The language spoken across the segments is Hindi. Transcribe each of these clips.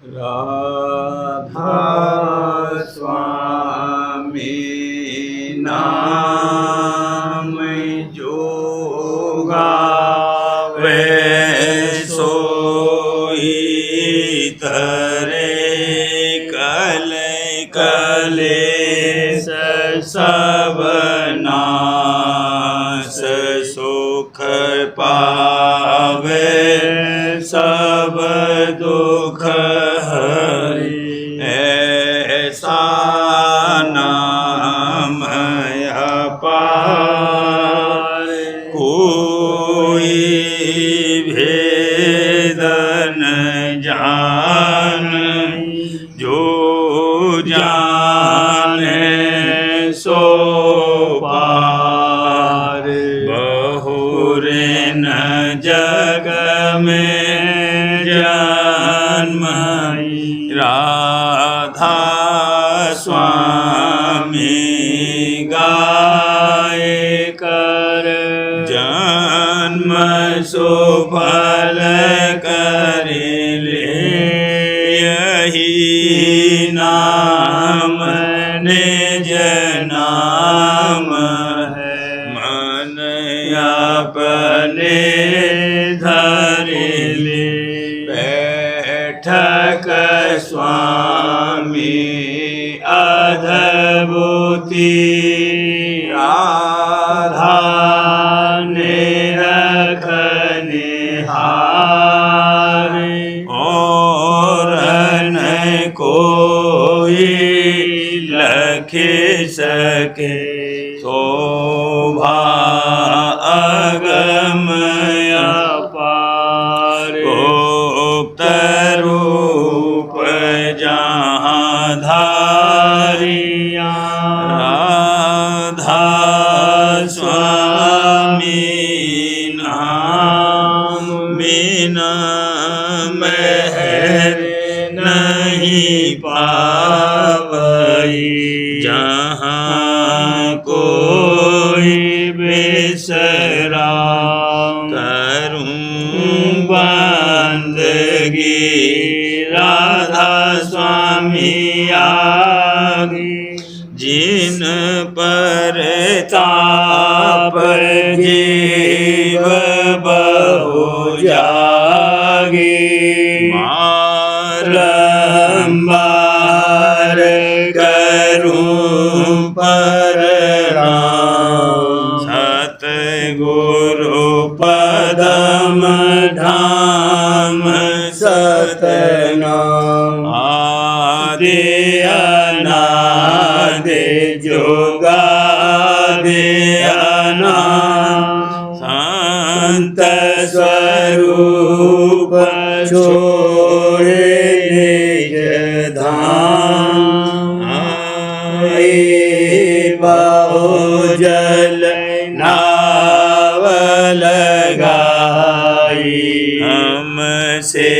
राधा स्वामी नाम जो गावे सोई तरे कले कलेश सब नाश सुख पावे सब दुख हरि ऐसा नाम अपार कोई भेद न जान जो जाने सो पार बहुरे न जग में जन्म राधा स्वामी गाय कर जन्म सुफल कर ले यही नाम निज नाम है मन अपने धर ले बैठक स्वामी अद्भुति राधा ने रखने हार और न कोई लख सके शोभा अगम अपार गुप्त रूप जहाँ धारिया राधा स्वामी नाम बिना मेहर नहीं पावई जहाँ कोई बेसरा करूं बंदगी राधा स्वामी आगे जिन पर ताप जीव बहु जागे बारंबार करूं प्रणाम सतगुरु पदम धाम सतनाम आदि अनादि जुगादि अनादि संत स्वरूप छोड़े निज धाम आए बहु जल नाव लगाई हमसे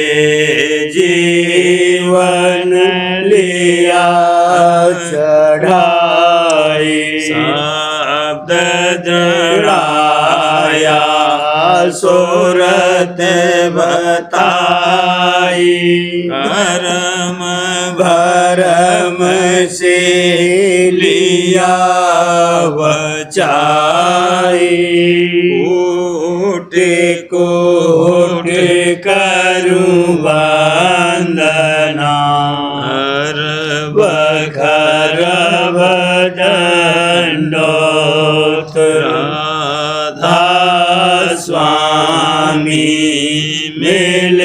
जीवन लिया चढ़ाई शब्द जड़ाया सूरत बताई करम भरम से लिया बचाई कोट कोट करूं वंदना हर बखर दंडोत राधा स्वामी मिल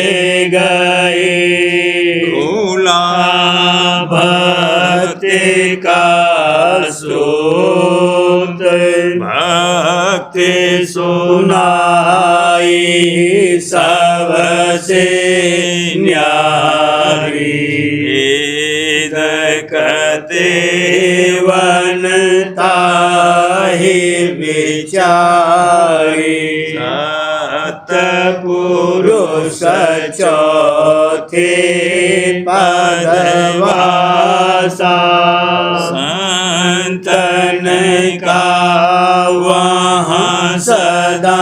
गए खुला भक्ति का स्रोत भक्ति सुनाई सबसे न्यारी कते वनता ही विचारी सतपुरुष चौथे पदवासा संतन का वहाँ सदा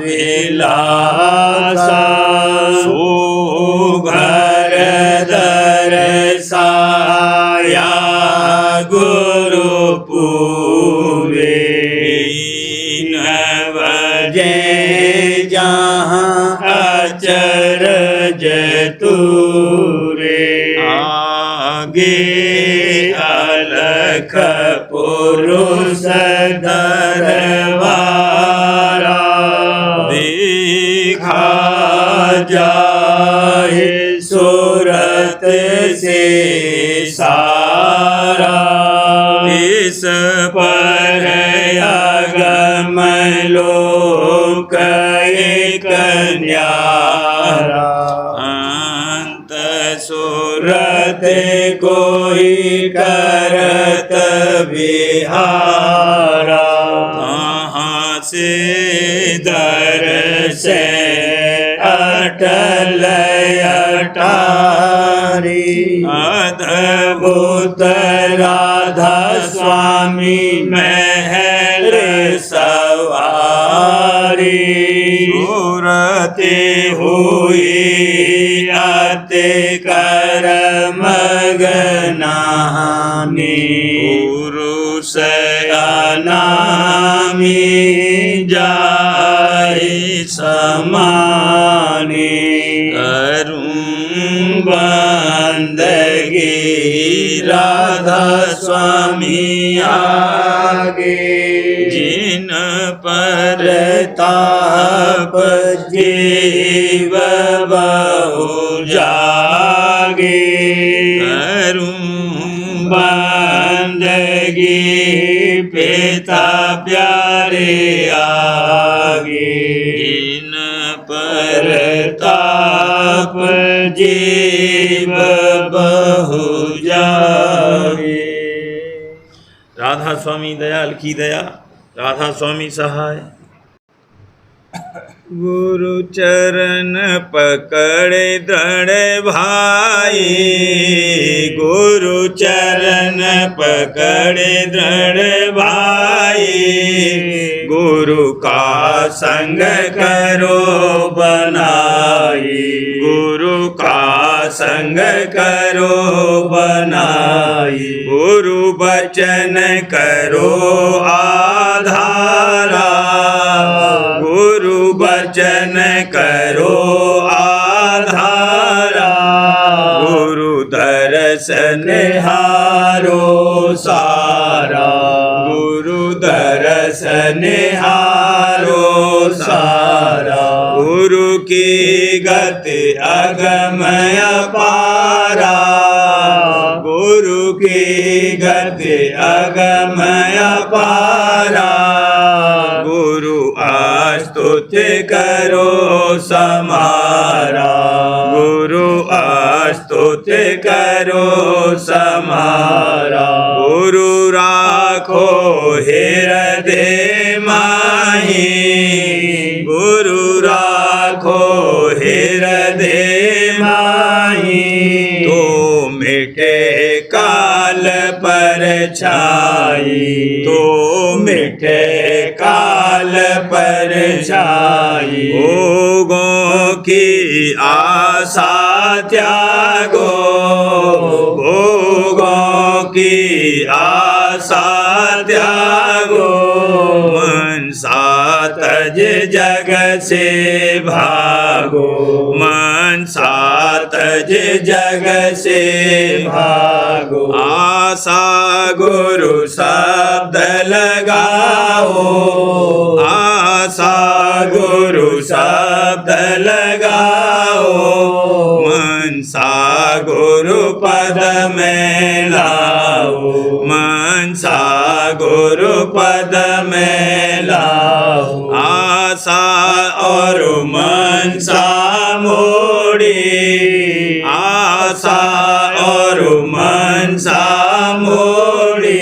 विलासा सुघर तुरे आगे अलख पुरुष दरबारा देखा जाए सूरत से सारा इस पर अगम लोक एक न्यारा अंत सूरत कोई करत विहारा कहाँ से दर्श अटल अटारी अद्भुत राधा स्वामी महल सवारी सूरते हुई आते कर मगनानी पुरुष अनामी जाए समानी करूं बंदगी राधा स्वामी आगे जिन पर ताप जीव बहु जागे करूं बंदगी पिता प्यारे आगे जिन पर ताप जीव बहु जागे। राधा स्वामी दयाल की दया, राधा स्वामी सहाय। गुरु चरण पकड़े दृढ़ भाई, गुरु चरण पकड़े दृढ़ भाई, गुरु का संग करो बनाई, गुरु का संग करो बनाई, गुरु वचन करो आधारा, गुरु वचन करो आधारा, गुरु दर्शन हारो सारा, गुरु दर्शन हारो सारा, गुरु की गति अगमय पारा, गुरु की गति अगमय पारा, गुरु स्तुति करो समारा, गुरु स्तुति करो समारा, गुरु राखो हृदय माही, गुरु राखो हृदय माही, तो मिटे काल पर छाई, तो मिटे काल पर छाई, भोगों की आशा त्यागो, भोगों की आशा त्यागो, मनसा तज जग से भागो, मनसा तज जग से भागो, आशा गुरु शब्द लगाओ, आशा गुरु शब्द लगाओ, मनसा गुरु पद में लाओ, मनसा गुरु पद में लाओ, आशा और मनसा मोड़ी, आशा और मनसा मोड़ी,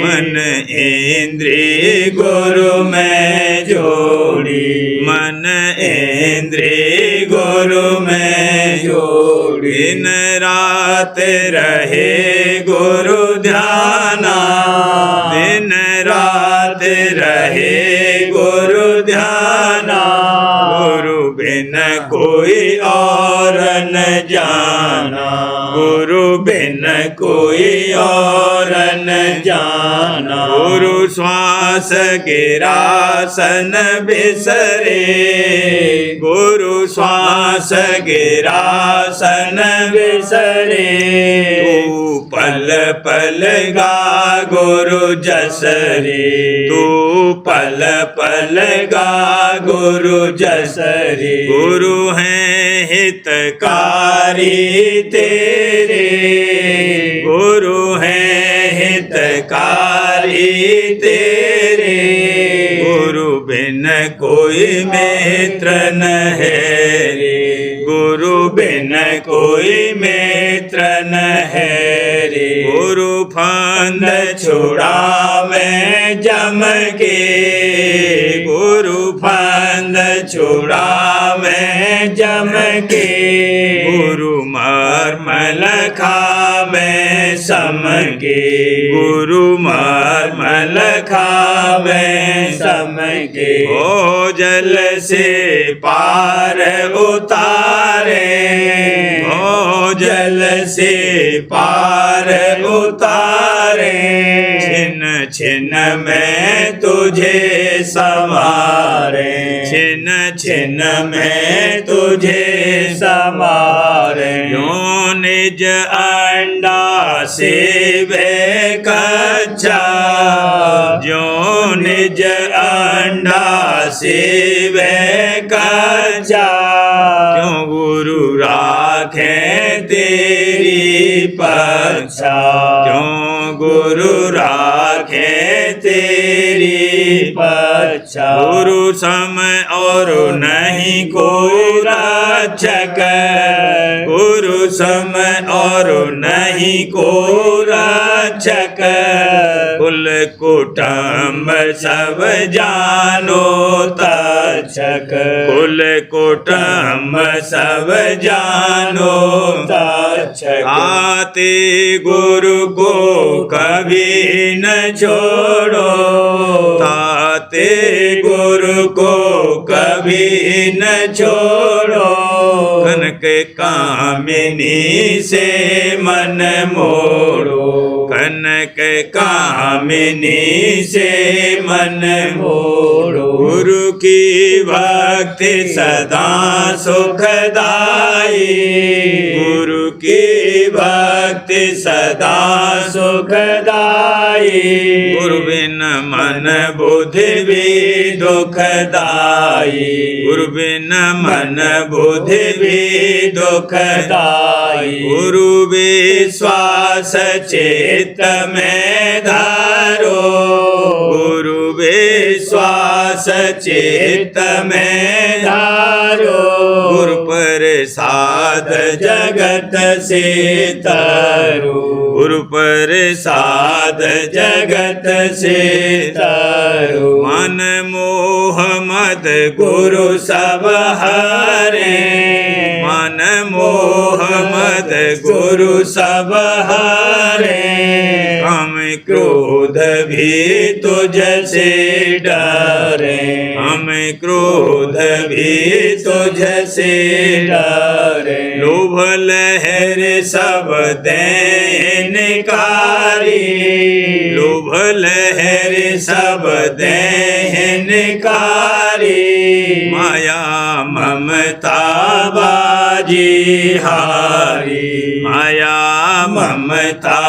मन इंद्रिय गुरु में जोड़ी, मन इंद्रिय गुरु में जोड़ी, दिन रात रहे गुरु ध्याना, दिन रात रहे गुरु ध्याना, गुरु बिन कोई और न जाना, गुरु बिन कोई और न जाना। गुरु श्वास गिरासन बिसरे, गुरु श्वास गिरासन बिसरे। तू पल पल गा गुरु जस रे, तू पल पल गा गुरु जस रे। गुरु हैं हितकारी तेरे, गुरु हैं हितकारी तेरे। गुरु बिन कोई मित्र न है रे, गुरु बिन कोई मित्र न है रे। गुरु फंद छुड़ावे जम के, गुरु फंद छुड़ावे जम के। गुरु मर्म लखावे सम के, गुरु मर्म लखावे सम के। ओ जल से पार उतारे, ओ जल से पार उतारे। छिन छिन में तुझे संवारे, छिन छिन में तुझे संवारे। जो निज अंडा से वे कच्चा, जो निज अंडा से वे कच्चा। क्यों गुरु राखे तेरी पक्षा, क्यों गुरु राखे तेरी पक्षा। गुरु सम और नहीं कोई रक्षक, गुरु सम और नहीं को रक्षक। कुल कुटुंब सब जानो तक्षक, कुल कुटुंब सब जानो तक्षक। आते गुरु को कभी न छोड़ो, ताते गुरु को कभी न छोड़ो। कनक कामिनी से मन मोड़ो, कनक कामिनी से मन मोड़ो। गुरु की भक्ति सदा सुखदाई, गुरु की भक्ति सदा सुखदाई। गुरु बिन मन बुद्धि भी दुखदाई, गुरु बिन मन बुद्धि भी दुखदाई। गुरु विश्वास चित्त में धारो, गुरु विश्वास चित्त में धारो। गुरु प्रसाद जगत से तारो, गुरु प्रसाद जगत से तारो। मन मोह मद गुरु सब हारे, मन मोह मद गुरु सब हारे। काम क्रोध भी तुझ से डरे, हम क्रोध भी तुझ से डरे। लोभ लहर सब देन कारी, लोभ लहर सब देन कारी। माया ममता बाजी हारी, माया ममता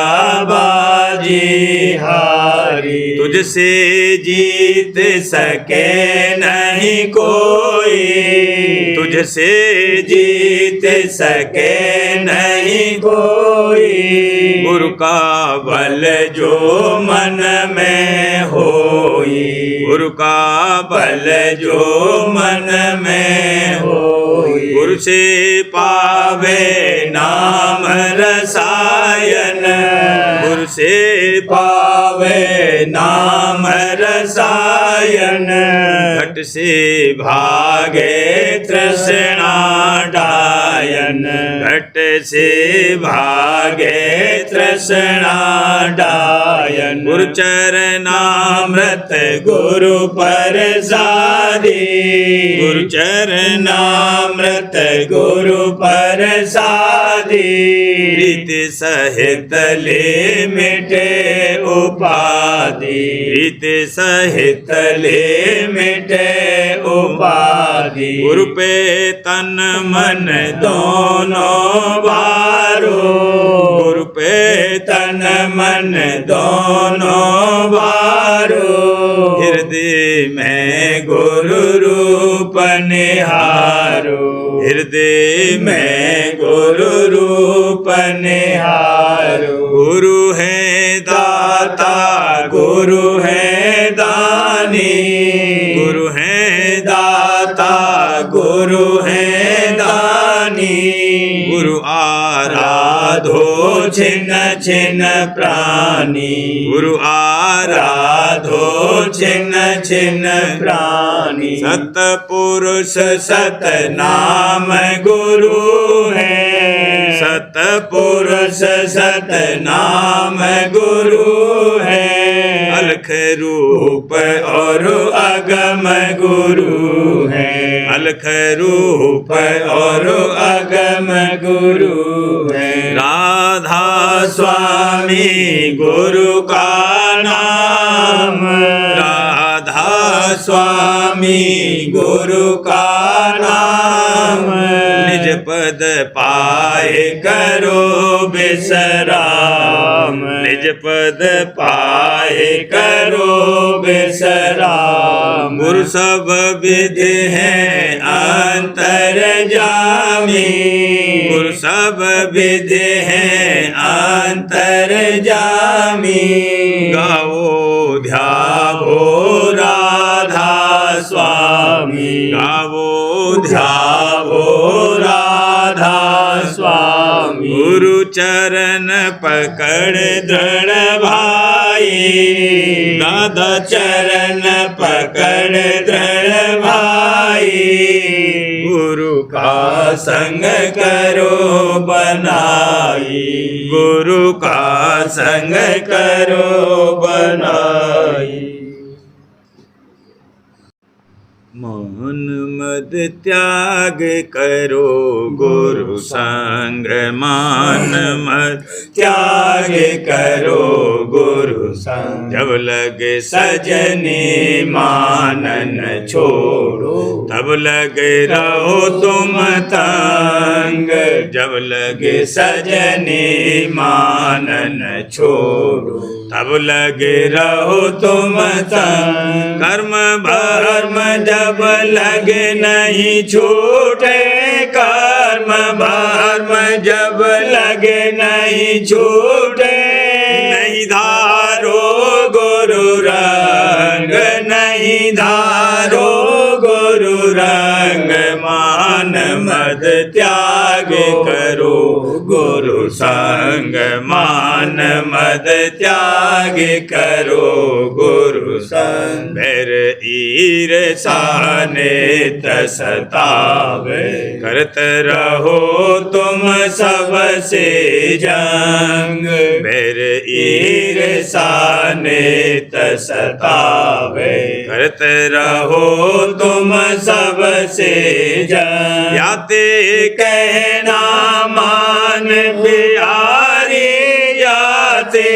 बाजी हारी। तुझसे जीत सके नहीं कोई, तुझसे जीत सके नहीं कोई। गुरु का बल जो मन में होई, गुरु का बल जो मन में होई। गुरु से पावे नाम रसायन, गुरु से पावे नाम रसायन। घट से भागे तृष्णा डार, गायन घट से भागे तृष्णा डायन गुरु चरणामृत गुरु प्रसादी गुरु चरणामृत गुरु प्रसादी प्रीति सहित ले मिटे उपाधि प्रीति सहित ले मिटे उपाधि गुरु पे तन मन दोनों वारो गुरु पे तन मन दोनों वारो हृदय में गुरु रूप निहारो हृदय में गुरु रूप निहारो गुरु है दाता गुरु है दानी गुरु है दाता गुरु है दानी गुरु आराधो छिन्न छिन्न प्राणी गुरु आराधो छिन्न छिन्न प्राणी सतपुरुष सतनाम गुरु है सतपुरुष सतनाम गुरु है अलख रूप और अगम गुरु है अलख रूप और अगम गुरु है राधा स्वामी गुरु का नाम राधा स्वामी गुरु का नाम निज पद पाए करो विश्राम निज पद पाए करो विश्राम गुरु सब विधि है अंतर जामी गुरु सब विधि है अंतर जामी गाओ ध्यावो राधा स्वामी गाओ ध्यावो राधा स्वामी गुरु चरण पकड़ दृढ़ भाई दादा चरण पकड़ दृढ़ भाई गुरु का संग करो बनाई गुरु का संग करो बनाई मन मद त्याग करो गुरु संग मान मद त्याग करो गुरु संग जब लगे सजनी मानन छोड़ो तब लगे रहो तुम तंग जब लगे सजनी मानन छोड़ो तब लगे रहो तुम तंग कर्म भर्म जब लगे नहीं छूटे कर्म भर्म जब लगे नहीं छूटे नहीं धारो गुरु रंग नहीं धारो गुरु रंग मान मद त्याग करो गुरु संग मान मद त्याग करो गुरु संग बैर ईर्षाने सतावे करत रहो तुम सबसे जंग बैर ईर्षाने सतावे करत रहो तुम सबसे जंग याते कहना मान प्यारी याते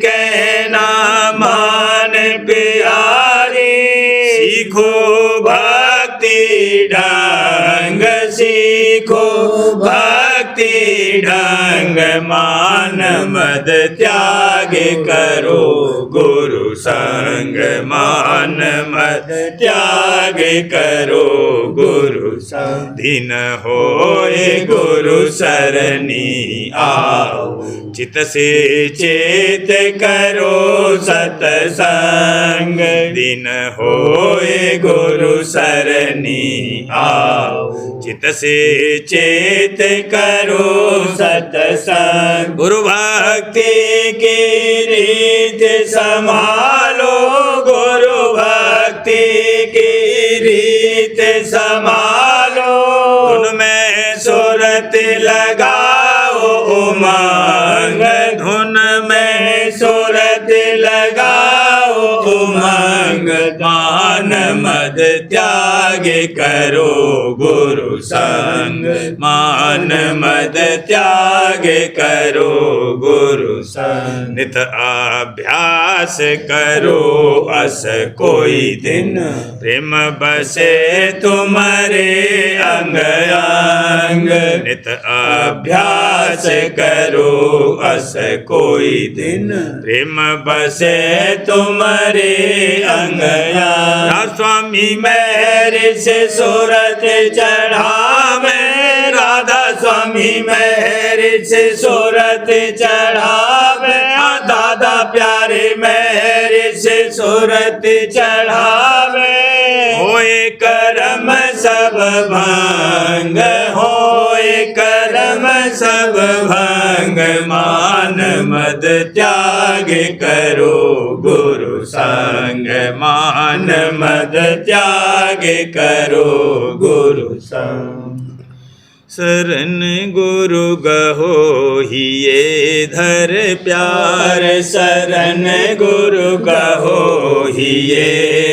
कहना मान प्यारी सीखो भक्ति ढंग सीखो भक्ति ढंग मान मद त्याग करो गुरु संग मान मद त्याग करो गुरु संग दिन होए गुरु सरनी आओ चित से चेत करो सतसंग दिन होए गुरु सरनी आओ चित से चेत करो सतसंग गुरु भक्ति की रीत संभालो गुरु भक्ति की रीत संभालो उनमें सुरत उमंग मान मद त्याग करो गुरु संग मान मद त्याग करो गुरु संग नित अभ्यास करो अस कोई दिन प्रेम बसे तुम्हारे अंग अंग नित अभ्यास करो अस कोई दिन प्रेम बसे तुम्हारे अंग अंग स्वामी मेहर से सूरत चढ़ावे राधा स्वामी मेहर से सूरत चढ़ावे दादा प्यारे मेहर से सूरत चढ़ावे होए करम सब भंग होए करम सब भंग मान मद त्याग करो गुरु संग मान मद त्याग करो गुरु संग शरण गुरु गहो हिये धर प्यार शरण गुरु गहो हिये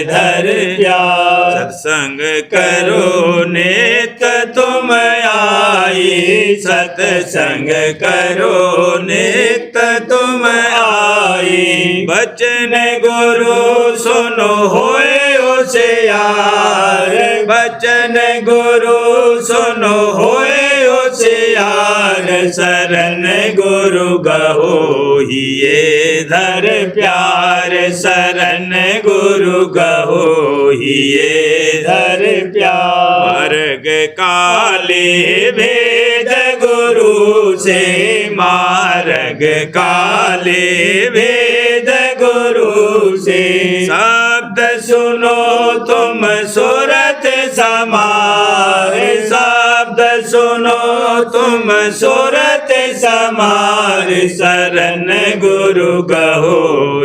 धर प्यार सत्संग करो नेत तुम आई सत्संग करो नेत तुम आई बचन गुरु सुनो होए होशियार बचन गुरु सुनो होए होशियार शरण गुरु गहो हिये धर प्यार शरण गुरु गहो हिये धर प्यार मार्ग काले भेद गुरु से मार्ग काले भेद गुरु से शब्द सुनो तुम सूरत समार शब्द सुनो तुम सूरत समार शरण गुरु गहो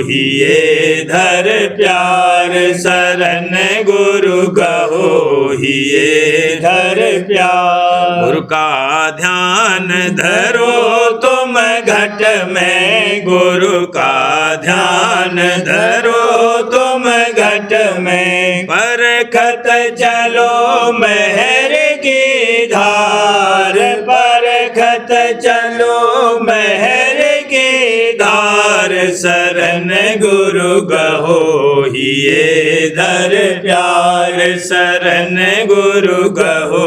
हिये धर प्यार शरण गुरु गहो हिये धर प्यार गुरु का ध्यान धरो तुम घट में गुरु का ध्यान धरो तुम घट में परखत चलो मेहर की धार परखत चलो मेहर की धार शरण गुरु गहो हिये धर प्यार शरण गुरु गहो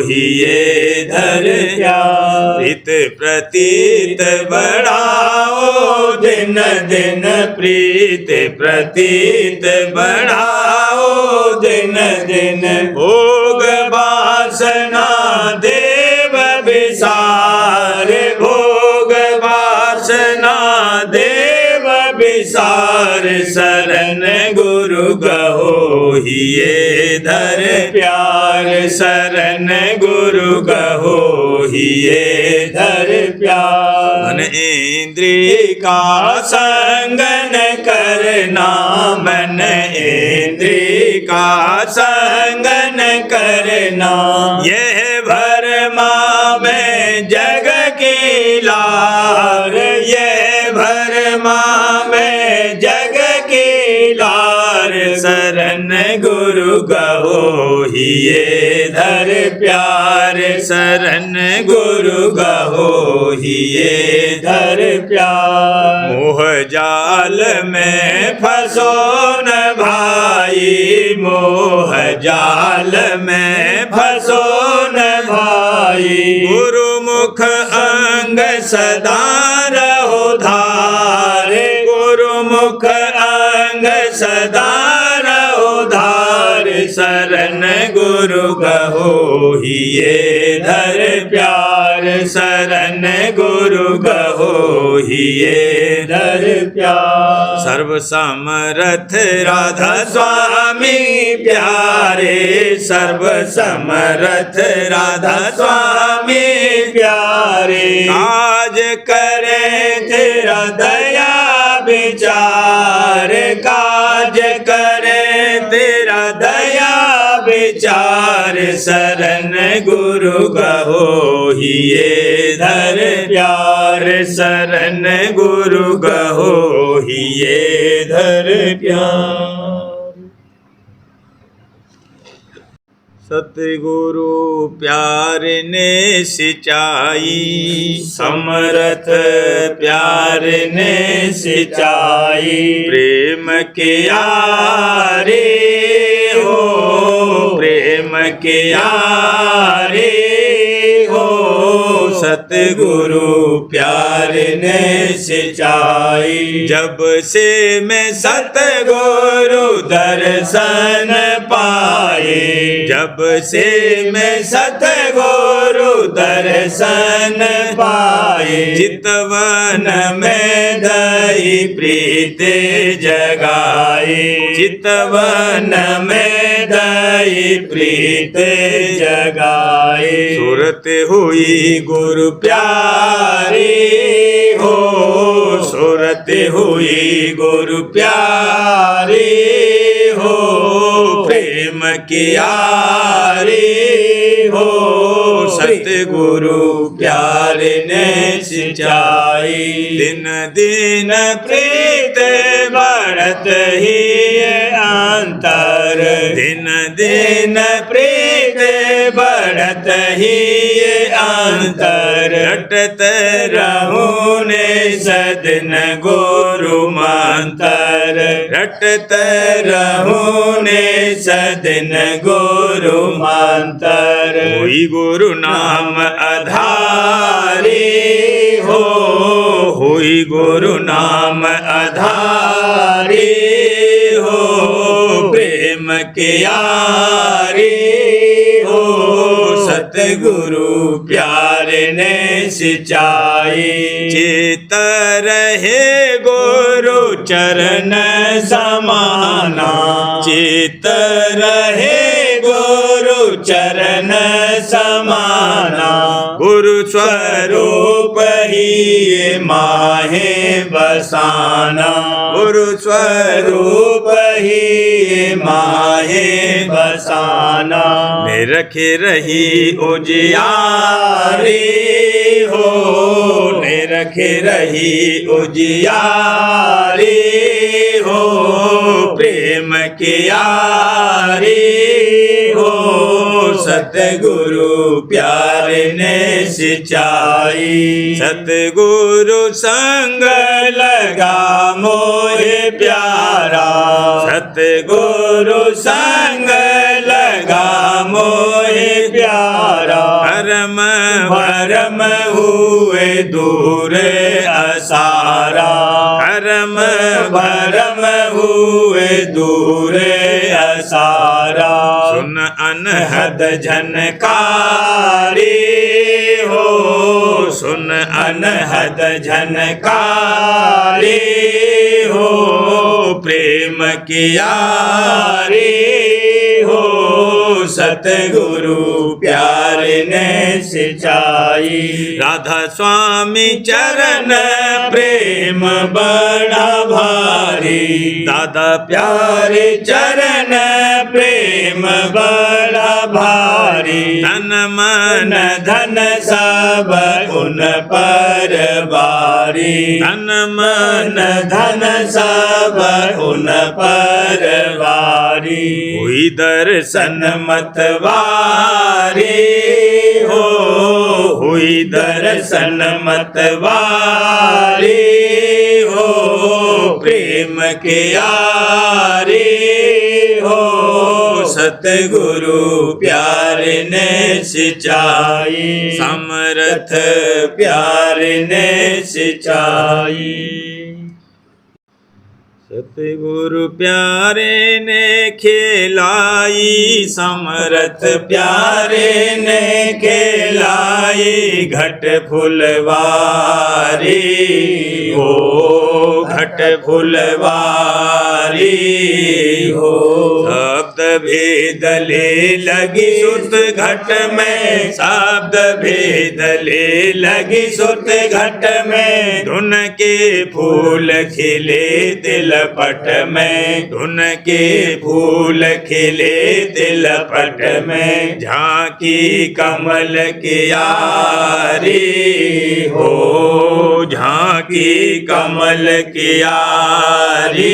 हिये धर प्यार प्रीत प्रतीत बढ़ाओ दिन दिन प्रीत प्रतीत बढ़ाओ दिन दिन भोग वासना देव विसार भोग वासना देव विसार शरण गुरु गहो हिये धर प्यार शरण गुरु गहो हिये धर प्यार मन इंद्रिय का संगन करना मन इंद्रिय का संगन करना यह भरमा में जग की लार यह भरमा में जग की लार शरण गुरु गहो हिये धर प्यार शरण गुरु गहो हिये धर प्यार मोह जाल में फंसो न भाई मोह जाल में फंसो न भाई गुरुमुख अंग सदा रहो धारे गुरुमुख अंग सदा रहो धार शरण गुरु गहो हिये धर प्यार शरण गुरु गहो हिये धर प्यार सर्व समरथ राधा स्वामी प्यारे सर्व समरथ राधा स्वामी प्यारे काज करे तेरा दया विचार काज करे तेरा दया विचार शरण गुरु गहो हिये धर प्यार शरण गुरु गहो हिये धर प्यार। सतगुरु प्यार ने सिंचाई समरथ प्यार ने सिंचाई प्रेम के आरे हो प्रेम के आरे हो सतगुरु प्यार ने सिंचाई। जब से मैं सतगुरु दर्शन पाए जब से मैं सतगुरु दर्शन पाए चितवन में दई प्रीत जगाए चितवन में दई प्रीत जगाए। सूरत हुई गुरु प्यारी हो सूरत हुई गुरु प्यारी हो प्रेम की यारी हो सतगुरु प्यार ने सिंचाई। दिन दिन प्रीत बढ़त ही अंतर दिन दिन प्रीत बढ़त ही अंतर रटत रहूं ने सदन गुरु मंतर रटत रहूं ने सदन गुरु मंतर। हुई गुरु नाम आधारी हो हुई गुरु नाम आधारी हो प्रेम के यारी हो सतगुरु प्यार ने सिंचाई। चित रहे गुरु चरण समाना चित रहे गुरु चरण समाना गुरु स्वरूप ही माहे बसाना गुरु स्वरूप ही माहे बसाना। मैं रखे रही उजियारी हो ने रखे रही उजियारी हो प्रेम की यारी हो सतगुरु प्यार ने सिंचाई। सतगुरु संग लगा मोहे प्यारा सतगुरु संग लगा मोहे प्यारा। भरम भरम हुए दूर असारा भरम भरम हुए दूर असारा। सुन अनहद झनकारी हो सुन अनहद झनकारी हो प्रेम की यारी हो सतगुरु प्यार ने सिंचाई। राधा स्वामी चरण प्रेम बड़ा भारी दादा प्यारे चरण प्रेम बड़ा भारी। तन मन धन सब उन पर बारी तन मन धन सब उन पर बारी। हुई दर्शन मतवारी हो हुई दर्शन मतवारी हो प्रेम के यारी हो सतगुरु प्यार ने सिंचाई। समर्थ प्यार ने सिंचाई। सतगुरु प्यारे ने खिलाई समर्थ प्यारे ने खिलाई। घट फुलवारी हो घट फुलवारी हो। शब्द भेद ले लगी सुत घट में शब्द भेद ले लगी सुत घट में। धुन के फूल खिले तिलक पट में, धुन के फूल खिले तिल पट में, झांकी कमल की यारी हो, झांकी कमल की यारी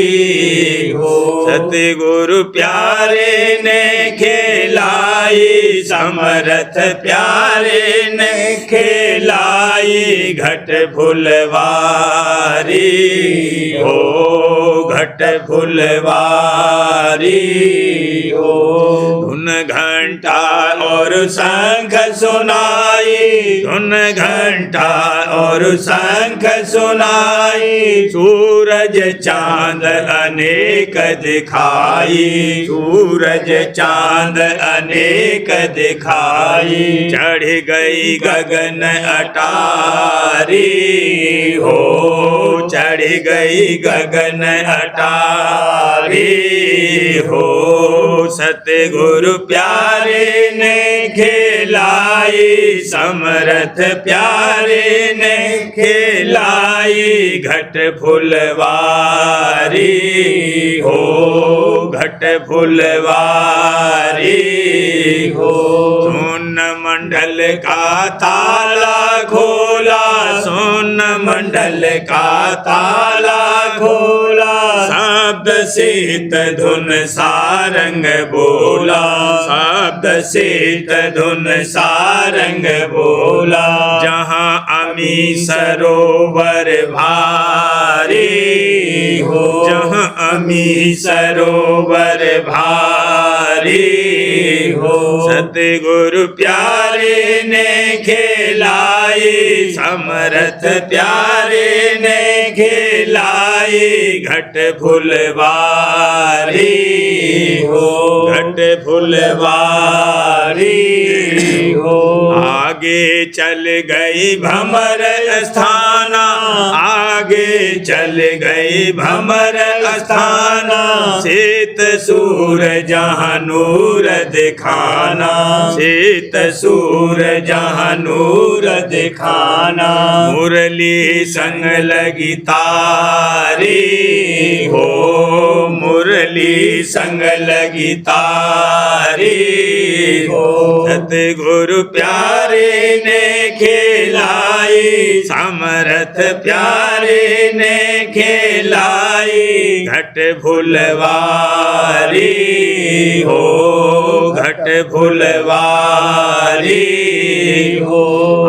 हो। सतगुरु प्यारे ने खेलाई, समरथ प्यारे ने खेलाई, घट फुलवारी हो, घट फुलवारी हो। धुन घंटा और शंख सुनाई, धुन घंटा और शंख सुनाई, सूरज चांद अनेक दिखाई, सूरज चांद अनेक दिखाई, चढ़ गई गगन अटारी हो, चढ़ गई गगन अटारी हो। सतगुरु प्यारे ने खेलाई, समरथ प्यारे ने खेलाई, घट फुलवारी हो, घट फुलवारी हो। सोन मंडल का ताला खोला, सोन मंडल का ताला खोला, शब्द सीत धुन सारंग बोला, शब्द सीत धुन सारंग बोला, जहाँ अमी सरोवर भारी हो, जहाँ अमी सरोवर भारी हो। सतगुरु प्यारे ने खेलाई, समरथ प्यारे ने खेलाई, घट फुलवारी हो, घट फुलवारी हो। आगे चल गई भमर स्थाना, आगे चल गई भमर स्थाना, श्वेत सूर जहाँ नूर दिखाना, श्वेत सूर जहाँ नूर दिखाना, मुरली संग लगी तारी हो, मुरली संग लगी तारी हो। सतगुरु प्यारे ने खेलाई, समरथ प्यारे ने खेलाई, घट फुलवारी हो, घट फुलवारी हो।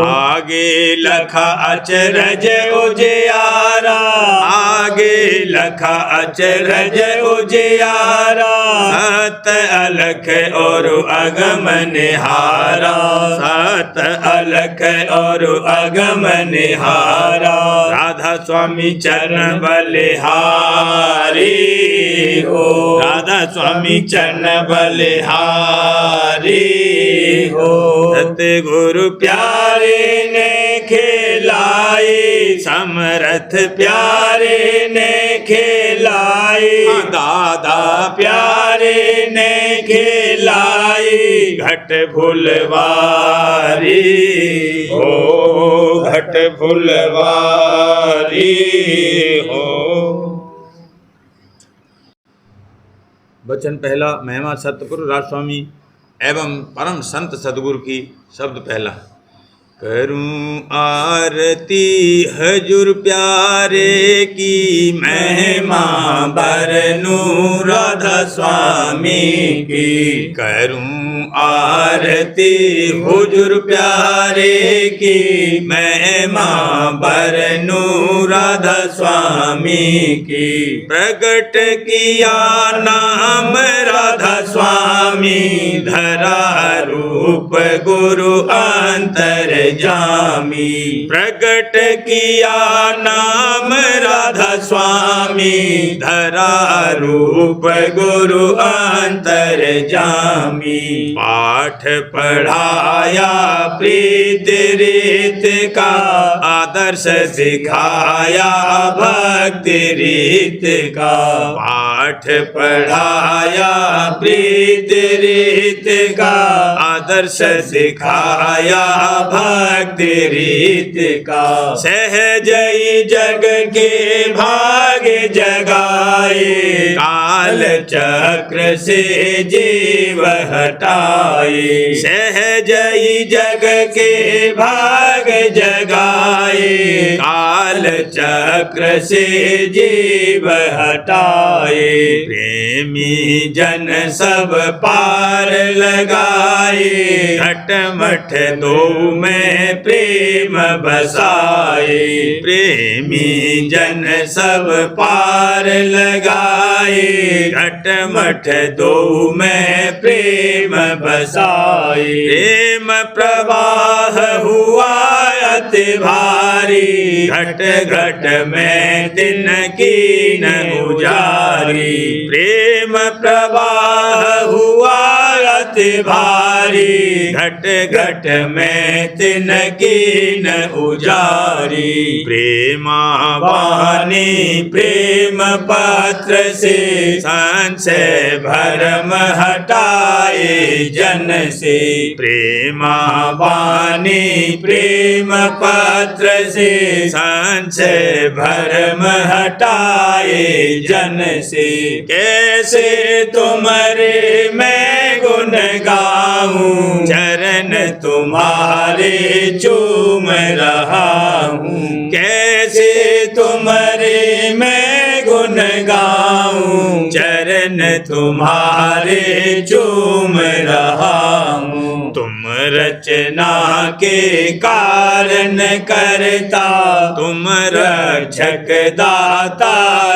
आगे लखा अचरज उजियारा, आगे लखा अचरज उजियारा, सत अलख और अगम निहारा, सत अलख और अगम निहारा, राधा स्वामी चरण बलिहारी हो, राधा स्वामी चरण बलिहारी हो। सतगुरु प्यारे ने खेलाई, समरथ प्यारे ने खेलाई, दादा प्यारे ने खेलाई, घट फुलवारी हो, घट फुलवारी हो। वचन पहला महिमा सतगुरु राजस्वामी एवं परम संत सदगुरु की। शब्द पहला। करूं आरती हजूर प्यारे की, महिमा बरनूं राधा स्वामी की। करूं आरती हुजूर प्यारे की, महिमा बरनूं राधा स्वामी की। प्रगट किया नाम राधा स्वामी, धरा रूप गुरु अंतर जामी। प्रगट किया नाम राधा स्वामी, धरा रूप गुरु अंतर जामी। पाठ पढ़ाया प्रीत रीत का, आदर्श सिखाया भक्ति रीत का। पाठ पढ़ाया प्रीत रीत का, आदर्श दिखाया भक्ति रीत का। सहज ही जग के भाग जगाए, काल चक्र से जीव हटाए। सहज ही जग के भाग जगाए, काल चक्र से जीव हटाए। प्रेमी जन सब पार लगाए, घटमठ दो में प्रेम बसाए। प्रेमी जन सब पार लगाए, घटमठ दो में प्रेम बसाए। प्रेम प्रवाह हुआ अति भारी, घट घट में दिन की न उजारी। प्रेम प्रवाह हुआ अति भारी, घट घट में दिन की न उजारी। प्रेमा वाणी प्रेम पात्र से, संशय भरम हटाए जन से। प्रेमा वाणी प्रेम पात्र से, संशय भरम हटाए जन से। कैसे तुम्हारे मैं गुण गाऊं, चरण तुम्हारे चूम रहा हूँ। कैसे तुम्हारे मैं गुण गाऊं, चरण तुम्हारे चूम रहा हूँ। तुम रचना के कारण करता, तुम रक्षक दाता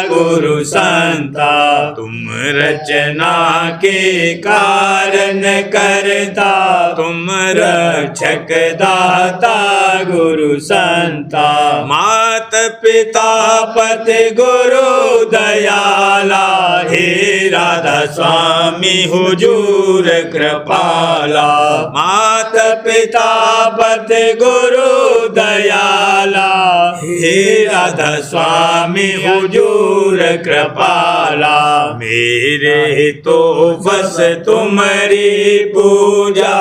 गुरु संता। तुम रचना के कारण करता, तुम रक्षक दाता गुरु संता। मात पिता पति गुरु दयाला, हे राधा स्वामी हुजूर कृपाला। मात पिता पति गुरु दयाला, हे राधा स्वामी हुजूर कृपाला। मेरे तो बस तुम्हारी पूजा,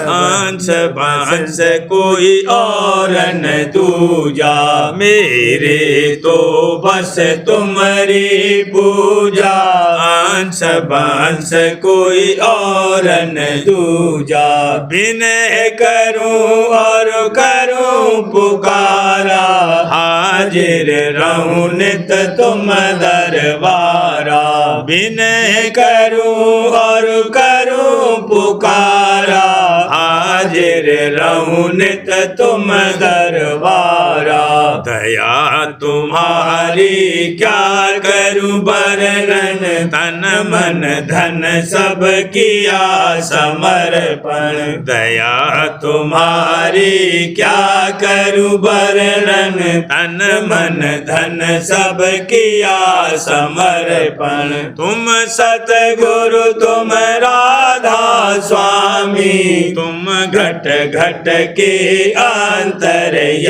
हंस बंस कोई और न दूजा। मेरे तो बस तुम्हारी पूजा, हंस बंस कोई और न दूजा। विनय करूं और करूं पुकारा, हाजिर रहूं नित तुम दरबारा। विनय करूं और करूं पुकारा, हाजिर रहूं नित तुम दरबारा। दया तुम्हारी क्या करूं वर्णन, तन मन धन सब किया समर्पण। दया तुम्हारी क्या करूं वर्णन, तन मन धन सब किया समर्पण। तुम सतगुरु तुम राधा स्वामी, तुम घट घट के अंतर्यामी।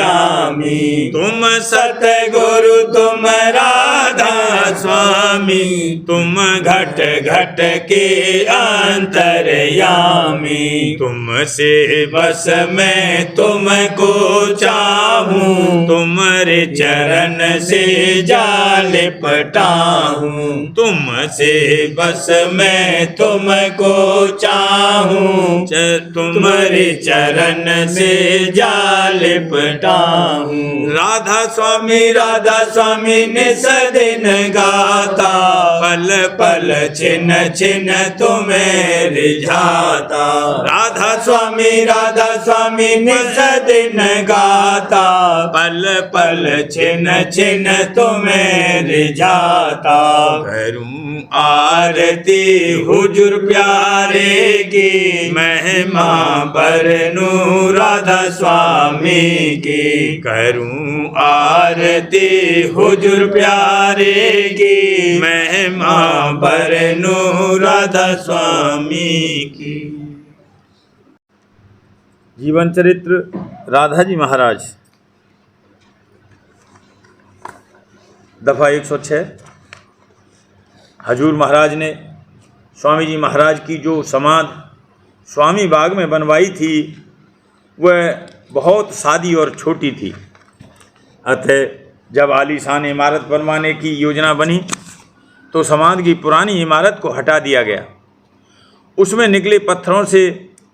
तुम सतगुरु तुम राधा स्वामी, तुम घट घट के अंतर्यामी। तुमसे बस मैं तुमको चाहूं, तुम्हारे चरण से जा लिपटाहूं। तुमसे बस मैं तुमको चाहूं, तुम्हारे चरण से जा लिपटाहूं। राधा स्वामी निस दिन गाता, पल पल छिन छिन तुम्हें रिझाता। राधा स्वामी निस दिन गाता, पल पल छिन छिन तुम्हें रिझाता। करूं आरती हुजूर प्यारे की, महिमा बरनूं राधा स्वामी की। करूं आरती हुजूर प्यारे की, महिमा बरनूं राधा स्वामी की। जीवन चरित्र राधा जी महाराज, दफ़ा 106। हजूर महाराज ने स्वामी जी महाराज की जो समाधि स्वामी बाग में बनवाई थी वह बहुत सादी और छोटी थी। अतः जब आलीशान इमारत बनवाने की योजना बनी तो समाज की पुरानी इमारत को हटा दिया गया। उसमें निकले पत्थरों से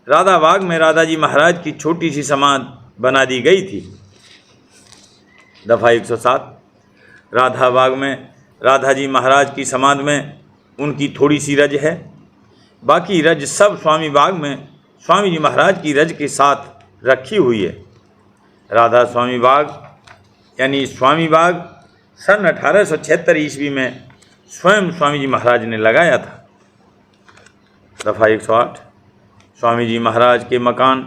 राधा बाग में राधा जी महाराज की छोटी सी समाध बना दी गई थी। दफ़ा 107। राधा बाग में राधा जी महाराज की समाध में उनकी थोड़ी सी रज है, बाकी रज सब स्वामी बाग में स्वामी जी महाराज की रज के साथ रखी हुई है। राधा स्वामी बाग यानी स्वामी बाग सन 1876 ईस्वी में स्वयं स्वामी जी महाराज ने लगाया था। दफ़ा 108। स्वामी जी महाराज के मकान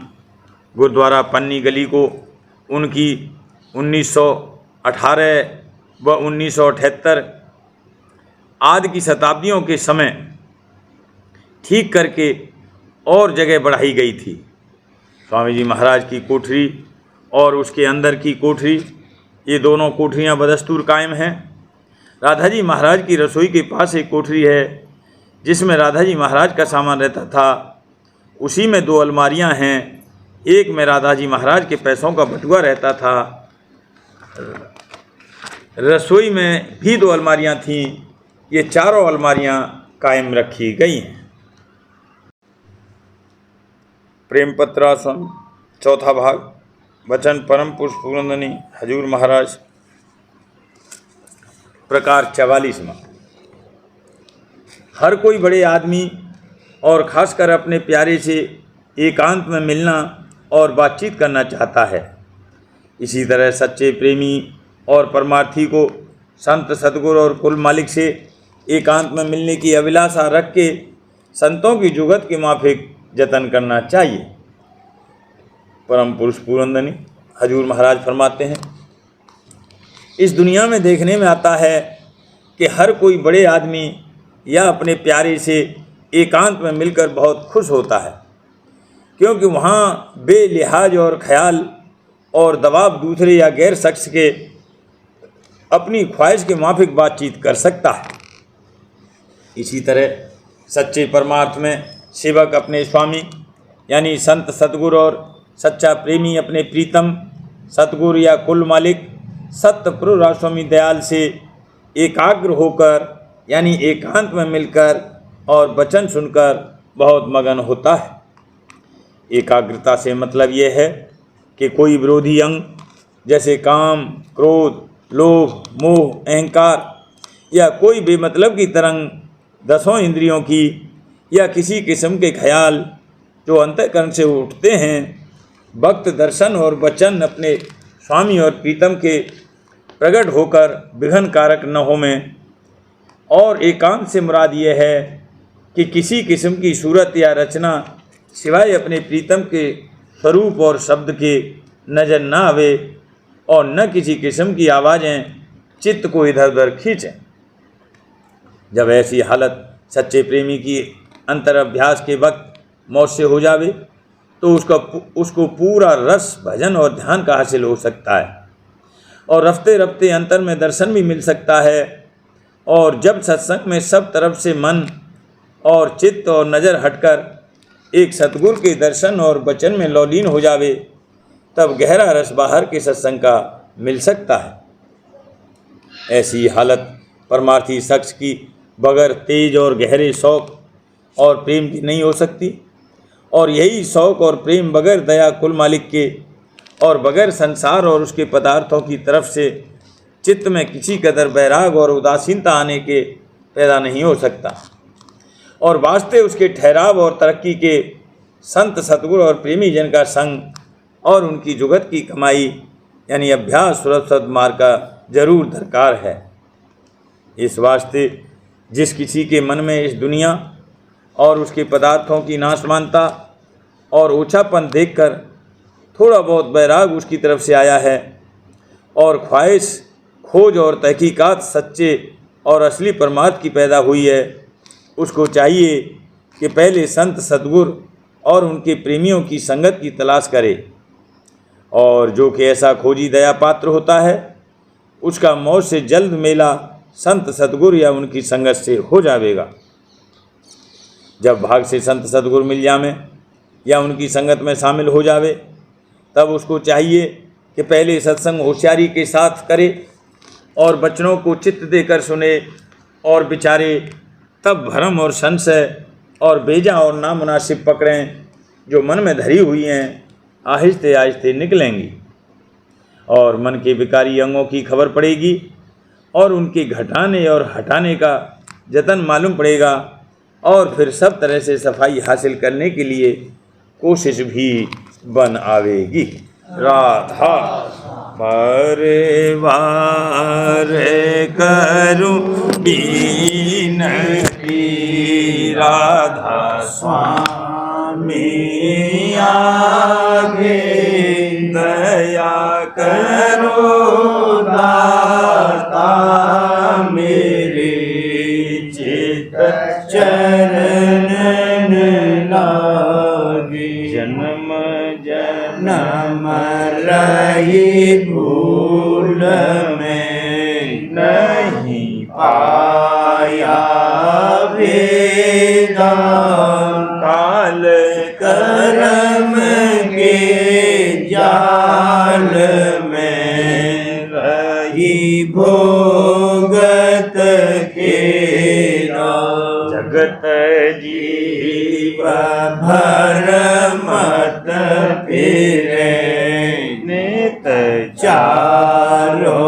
गुरुद्वारा पन्नी गली को उनकी 1918 व 1978 आदि की शताब्दियों के समय ठीक करके और जगह बढ़ाई गई थी। स्वामी जी महाराज की कोठरी और उसके अंदर की कोठरी, ये दोनों कोठरियाँ बदस्तूर कायम हैं। राधा जी महाराज की रसोई के पास एक कोठरी है जिसमें राधा जी महाराज का सामान रहता था। उसी में 2 अलमारियां हैं। एक में राधा जी महाराज के पैसों का बटुआ रहता था। रसोई में भी 2 अलमारियां थीं। ये चारों अलमारियां कायम रखी गई हैं। प्रेम पत्रा स्वामी चौथा भाग, वचन परम पुरुष पूर्णनंदनी हजूर महाराज, प्रकार 44वां। हर कोई बड़े आदमी और खासकर अपने प्यारे से एकांत में मिलना और बातचीत करना चाहता है। इसी तरह सच्चे प्रेमी और परमार्थी को संत सद्गुरु और कुल मालिक से एकांत में मिलने की अभिलाषा रख के संतों की जुगत के माफिक जतन करना चाहिए। परम पुरुष पूर्णनंदनी हजूर महाराज फरमाते हैं, इस दुनिया में देखने में आता है कि हर कोई बड़े आदमी या अपने प्यारे से एकांत में मिलकर बहुत खुश होता है, क्योंकि वहाँ बेलिहाज और ख्याल और दबाव दूसरे या गैर शख्स के अपनी ख्वाहिश के माफिक बातचीत कर सकता है। इसी तरह सच्चे परमार्थ में सेवक अपने स्वामी यानी संत सतगुरु और सच्चा प्रेमी अपने प्रीतम सतगुरु या कुल मालिक सत्यप्रभु स्वामी दयाल से एकाग्र होकर यानी एकांत में मिलकर और वचन सुनकर बहुत मगन होता है। एकाग्रता से मतलब यह है कि कोई विरोधी अंग जैसे काम, क्रोध, लोभ, मोह, अहंकार या कोई बेमतलब की तरंग 10 इंद्रियों की या किसी किस्म के ख्याल जो अंतःकरण से उठते हैं, भक्त दर्शन और वचन अपने स्वामी और प्रीतम के प्रकट होकर विघ्न कारक न हो में। और एकांत से मुराद ये है कि किसी किस्म की सूरत या रचना सिवाय अपने प्रीतम के स्वरूप और शब्द के नज़र न आवे और न किसी किस्म की आवाज़ें चित्त को इधर उधर खींचें। जब ऐसी हालत सच्चे प्रेमी की अंतर अभ्यास के वक्त मौत से हो जावे तो उसको पूरा रस भजन और ध्यान का हासिल हो सकता है और रफ्ते रफ्ते अंतर में दर्शन भी मिल सकता है। और जब सत्संग में सब तरफ से मन और चित्त और नज़र हटकर एक सतगुरु के दर्शन और वचन में लौलीन हो जावे तब गहरा रस बाहर के सत्संग का मिल सकता है। ऐसी हालत परमार्थी शख्स की बगैर तेज और गहरे शौक़ और प्रेम की नहीं हो सकती और यही शौक़ और प्रेम बगैर दया कुल मालिक के और बगैर संसार और उसके पदार्थों की तरफ से चित्त में किसी कदर बैराग और उदासीनता आने के पैदा नहीं हो सकता और वास्ते उसके ठहराव और तरक्की के संत सतगुरु और प्रेमी जन का संग और उनकी जुगत की कमाई यानी अभ्यास सुरक्षित मार्ग का जरूर दरकार है। इस वास्ते जिस किसी के मन में इस दुनिया और उसके पदार्थों की नाशमानता और ओछापन देखकर थोड़ा बहुत बैराग उसकी तरफ से आया है और ख्वाहिश, खोज और तहकीकात सच्चे और असली परमार्थ की पैदा हुई है, उसको चाहिए कि पहले संत सद्गुरु और उनके प्रेमियों की संगत की तलाश करे और जो कि ऐसा खोजी दया पात्र होता है उसका मौत से जल्द मेला संत सद्गुरु या उनकी संगत से हो जाएगा। जब भाग से संत सद्गुरु मिल जावे या उनकी संगत में शामिल हो जावे, तब उसको चाहिए कि पहले सत्संग होशियारी के साथ करे और वचनों को चित्त देकर सुने और विचारे, तब भ्रम और संशय और बेजा और नामुनासिब पकड़ें जो मन में धरी हुई हैं आहिस्ते आहिस्ते निकलेंगी और मन के विकारी अंगों की खबर पड़ेगी और उनके घटाने और हटाने का जतन मालूम पड़ेगा और फिर सब तरह से सफाई हासिल करने के लिए कोशिश भी बन आवेगी। राधा परिवार करूं बीनती, राधा स्वामी आगे दया करो दाता मेरे, चित चरणन लागे। जन्म जन्म रही भूल में नहीं पाया वेदान, काल कर्म के जाल में रही भोगत खेरा। जगत जीव भर मत फिरे, नित चारो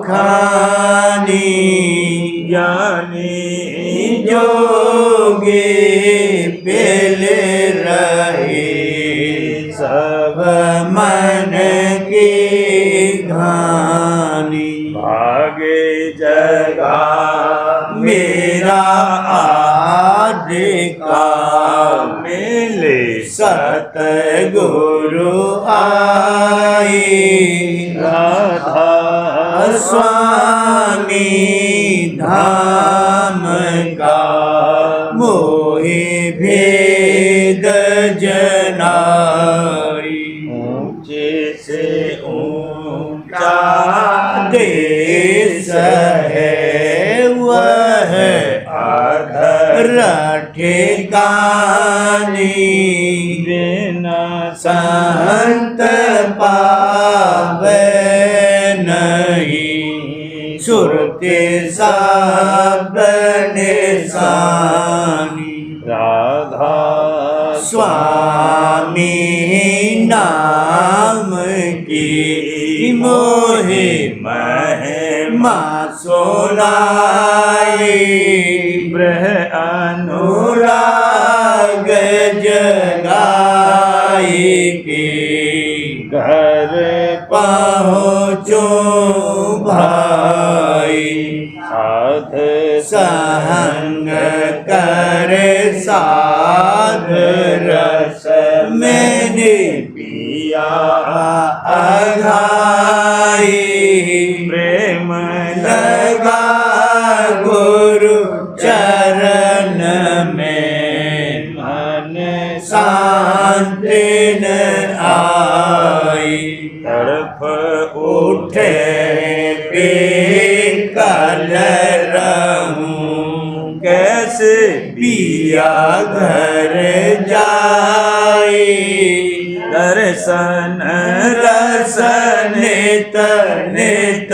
खानी, ज्ञानी जोगी पेले रहे, सब मन की घानी। भागे जगा मेरा आदिका, मिले सतगुरु आई, राधा स्वामी धाम का मोहि भेद जनाई। ऊंचे से ऊंचा देश है वह अधर ठिकानी, बिना संत पावे नहीं, सुरते सब निशानी। राधा स्वामी नाम की मोहे महिमा सुनाई, ब्रह अनुराग जगाई के घर पहुँचो भाई। साध संग कर साध रस मैंने पिया अघाई, प्रेम लगा गुरु चरण में, मन शांति न आई। तड़प उठे कल रहूं, कैसे पिया घर जाई, दर्शन रसन नित नित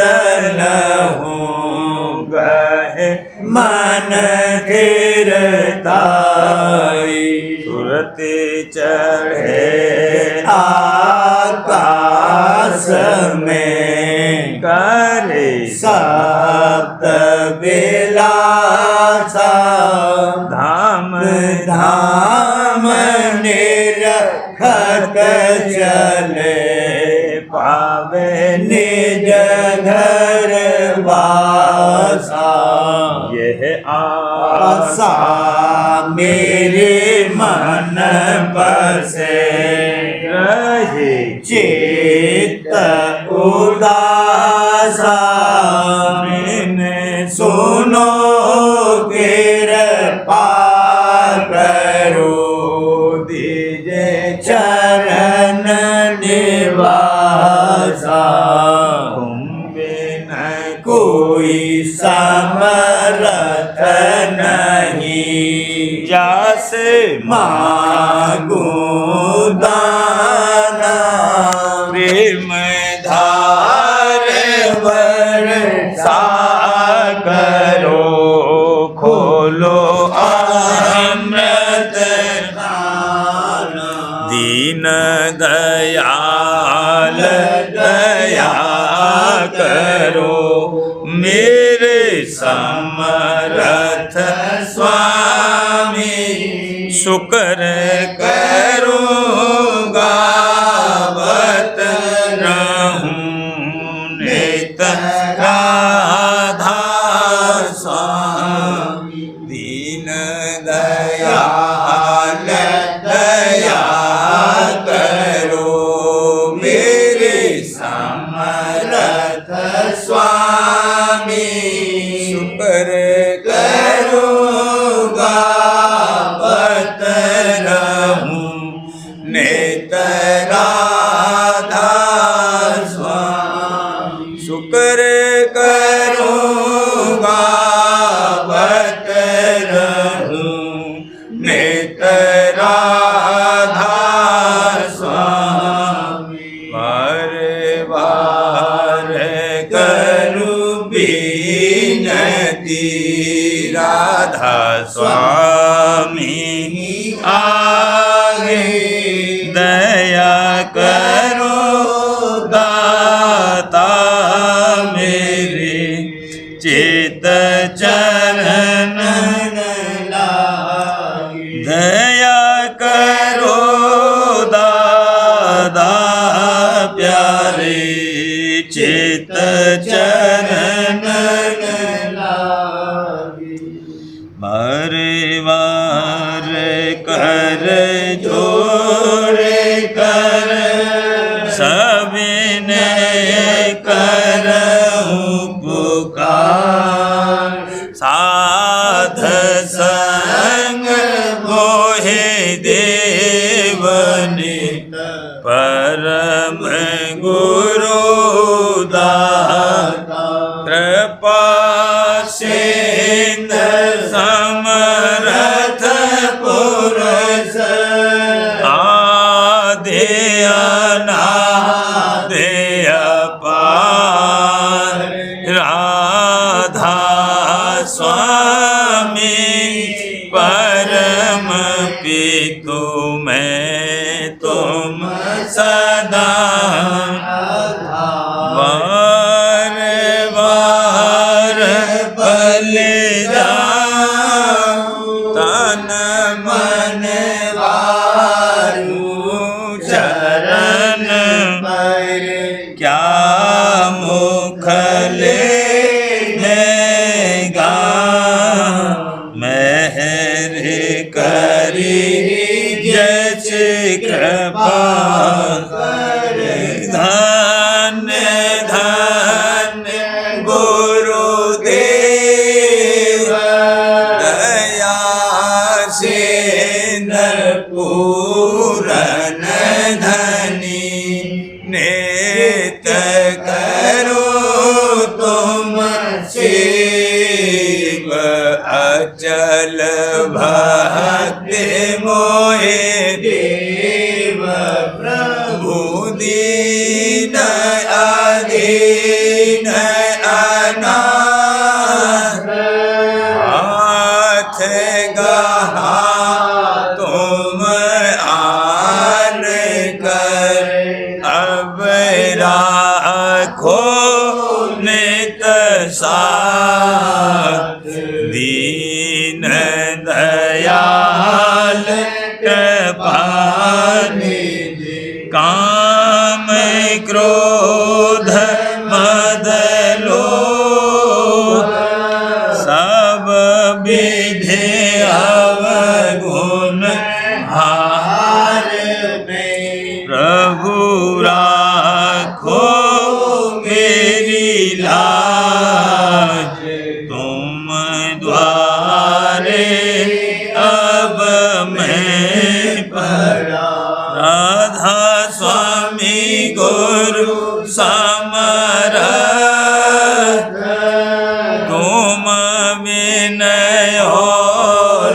लहूं, गहे मन गिरताई। सुरते चढ़े आकाश में, करे सप्त विलासा, धाम धाम निरखत चले, पावे निज घर वासा। यह आशा मेरे मन बसे, रहे चित्त उदासा, मैंने सुनो कृपा करो, दीजे चरण निवासा। तुम बिन कोई समर्थ नहीं, जासे मांगू दाना, प्रेम धार बरसा करो, खोलो अमृत दाना। दीन दयाल दया करो, मेरे समर्थ स्वामी। शुक्र करूँगा बत रहूं नित राधा स्वामी। दीन दयाल दया करो, मेरे समर्थ स्वामी। शुक्र करूँगा बत रहूं नित राधा स्वामी। शुक्र करूँगा बत रहूं नित राधा स्वामी। बार बार करूं बिनती, राधा स्वामी आगे दया करो, दाता मेरे चित चरण लागे। दया करो दादा प्यारे, चित चरण लागे। बार बार कर जोड़े कर, सबने करऊं पुकार। साध संग मोहे देवने, परम गुरु दाता। कृपा सिंध समर्थ पुरुष, आदि अनादि अपार। राधा स्वामी परम पितु मैं तुम सदा। बार बार बलि जाऊं, तन मन वारू चरण पर। क्या मुख लेगा मेहर करी, जच कृपा धन्य धन्य गुरुदेव। दया सिंध पूरन धनी, नित करो तुम सेव। अचल भक्ति मोहे देव, प्रभु दीन अधीन अनाथ। हाथ गहा तुम आन कर, अब राखो नित साथ। दीन दयाल कृपानिधि, काम क्रोध मद लोभ, सब विधि अवगुण हार में। प्रभु राखो मेरी लाज, तुम द्वारे अब मैं पड़ा। राधा स्वामी गुरु समरथ, तुम विनय और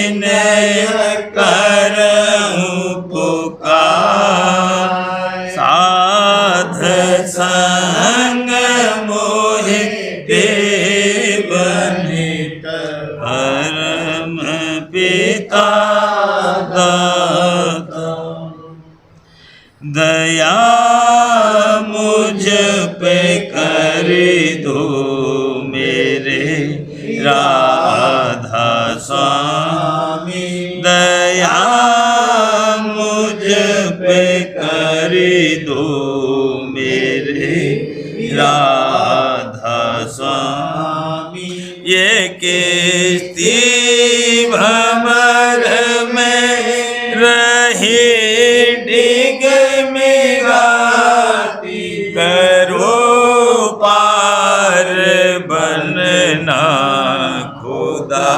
विनय करऊं पुकार, साध संग मोहि देव नित परम पिता दाता। दया मुझ पे कर दो मेरे राधा स्वामी, दया मुझ पे कर दो मेरे राधा स्वामी। ये किस्ती भंवर में रही डिग मिराती, करो पार बनना खुदा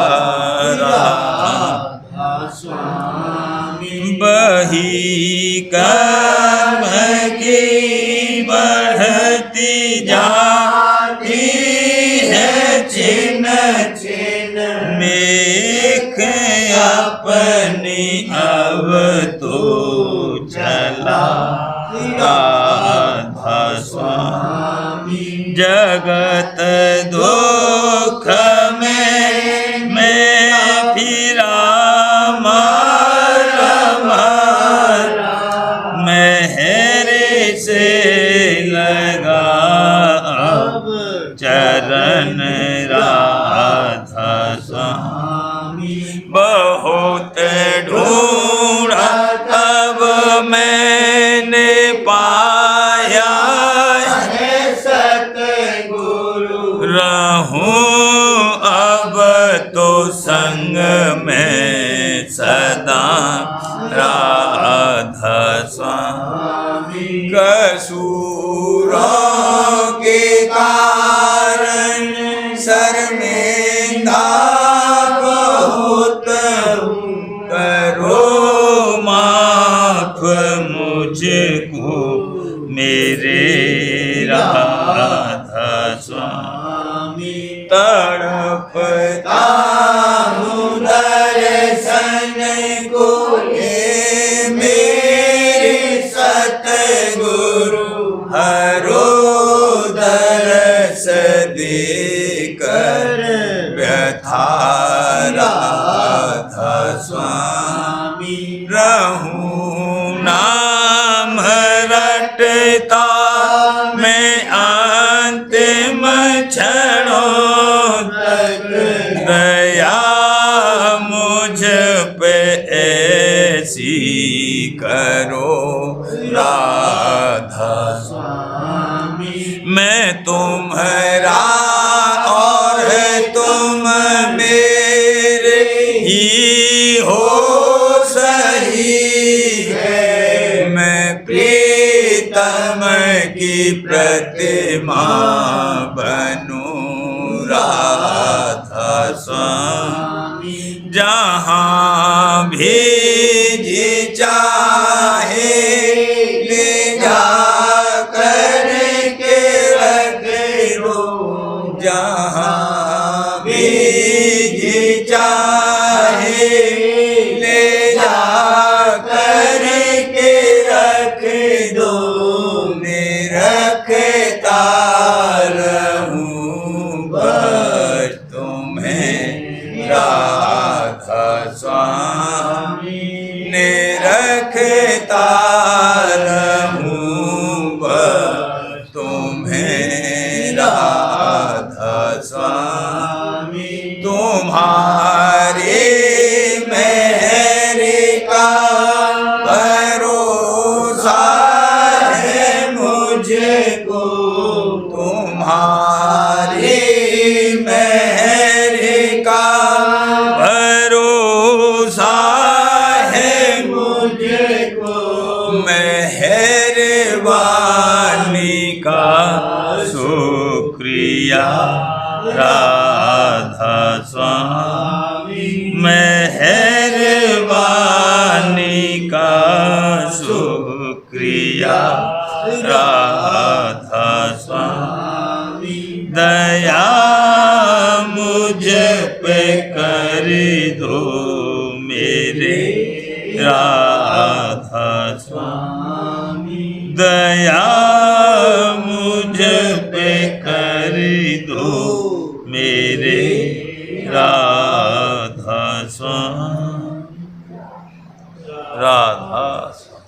राधा स्वामी। बही कर्म की बढ़ती जाती है छिन छिन, मेख अपनी अब तो चला राधा स्वामी। जगत दुख में मैं फिरा मारा मारा, मेहर से लगा अब चरण राधा स्वामी। बहुत ढूंढा तब मैंने पाया है सतगुरु, रहूं अब तो संग में सदा राधा स्वामी। कसूरों के कारण शर्मिंदा बहुत हूँ, करो माफ मुझको मेरे राधा स्वामी। तड़पता हूँ दर्शन को ले मेरे सतगुरु, हरो दरस देकर व्यथा राधा स्वामी। रहूं नाम रटता मैं अंतिम क्षणों तक, दया मुझ पे ऐसी करो राधा स्वामी। मैं तुम्हारा और तुम मेरे ही हो सही है, मैं प्रीतम की प्रतिमा बनूं राधा स्वामी। जहाँ भी जी चाहे ले जा कर के रख लो, जहाँ भी जी चाहे ले जा कर के रख दो, मैं रखता रहूं बस तुम्हें राधा स्वामी। ने रखता रहूं बस तुम्हें राधा स्वामी। तुम्हारे मेहर का भरोसा है मुझको, तुम्हारे मेहर का भरोसा है मुझको, मेहरबानी का शुक्रिया राधा स्वामी। मेहरबानी का शुक्रिया राधा स्वामी। दया मुझ पे कर दो मेरे राधा स्वामी, दया मुझ पे कर दो मेरे राधा स्वामी, राधा स्वामी।